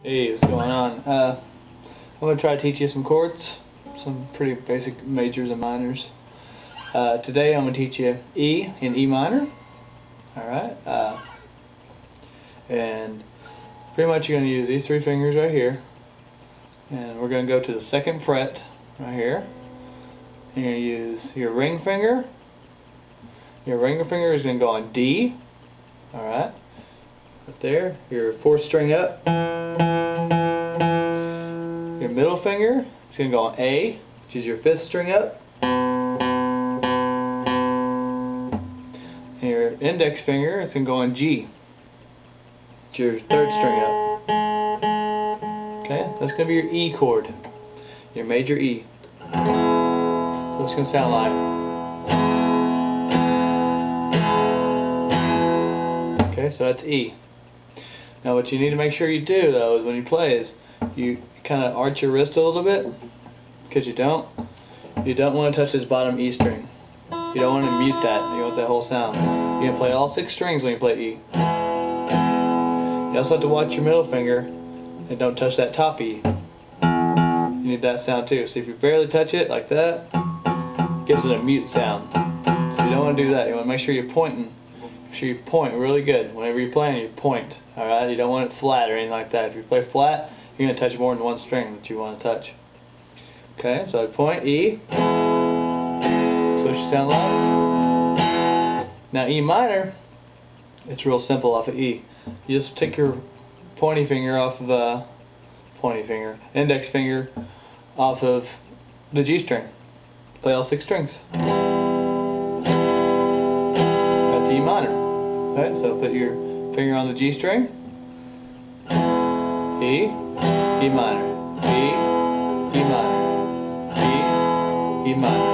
Hey, what's going on? I'm going to try to teach you some chords, some pretty basic majors and minors. Today I'm going to teach you E in E minor. Alright? And pretty much you're going to use these three fingers right here. And we're going to go to the second fret right here. And you're going to use your ring finger. Your ring finger is going to go on D. Alright? Right there. Your fourth string up. Your middle finger is going to go on A, which is your fifth string up. And your index finger is going to go on G, which is your third string up. Okay, that's going to be your E chord, your major E. So it's going to sound like. Okay, so that's E. Now what you need to make sure you do though is when you play is you kind of arch your wrist a little bit, because you don't want to touch this bottom E string. You don't want to mute that. You want that whole sound. You're going to play all 6 strings when you play E. You also have to watch your middle finger and don't touch that top E. You need that sound too. So if you barely touch it like that, it gives it a mute sound. So you don't want to do that. You want to make sure you're pointing. Make sure you point really good. Whenever you're playing, you point. Alright? You don't want it flat or anything like that. If you play flat, you're going to touch more than one string that you want to touch. Okay, so I point E. That's what you sound like. Now E minor, it's real simple off of E. You just take your pointy finger off of index finger off of the G string. Play all 6 strings. That's E minor. Okay, so put your finger on the G string. E, E minor, E, E minor, E, E minor.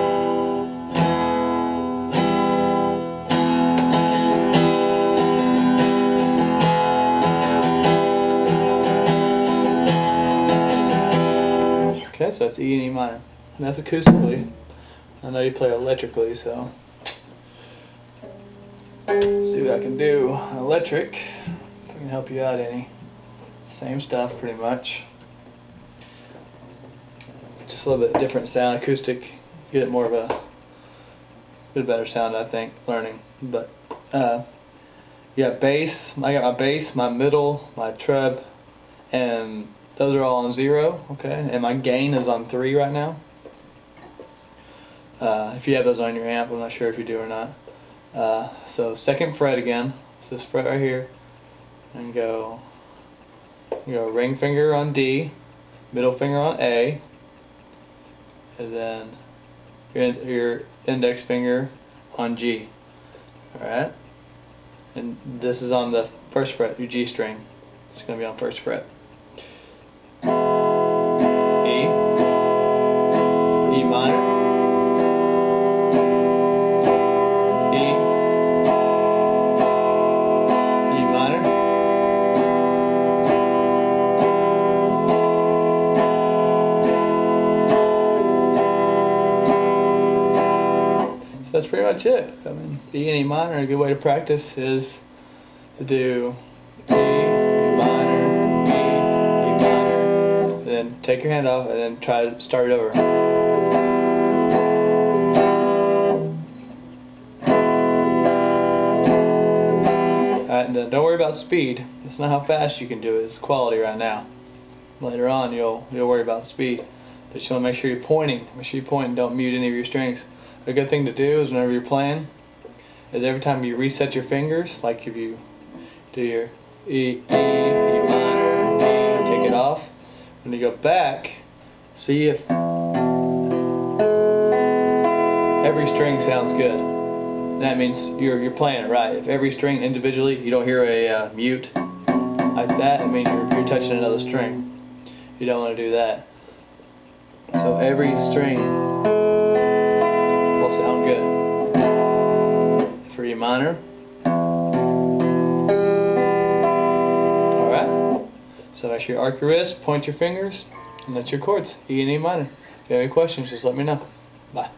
Okay, so that's E and E minor. And that's acoustically. I know you play electrically, so let's see what I can do. Electric, if I can help you out any. Same stuff pretty much. Just a little bit different sound. Acoustic, get it more of a bit better sound, I think, learning. But you got bass. I got my bass, my middle, my trub, and those are all on 0, okay? And my gain is on 3 right now. If you have those on your amp, I'm not sure if you do or not. So second fret again. It's this fret right here, and go ring finger on D, middle finger on A, and then your index finger on G. Alright? And this is on the first fret, your G string. It's going to be on first fret. E, E minor, E, E minor, so that's pretty much it. I mean, E and E minor, a good way to practice is to do E, E minor, then take your hand off and then try to start it over. Alright, and don't worry about speed. It's not how fast you can do it, it's quality right now. Later on you'll worry about speed. But you want to make sure you're pointing. Make sure you point and don't mute any of your strings. A good thing to do is whenever you're playing, is every time you reset your fingers, like if you do your E, E minor, D, take it off. When you go back, see if every string sounds good. That means you're playing it right. If every string individually, you don't hear a mute like that, it means you're touching another string. You don't want to do that. So every string will sound good. For E minor. So make sure you arc your wrist, point your fingers, and that's your chords, E and E minor. If you have any questions, just let me know. Bye.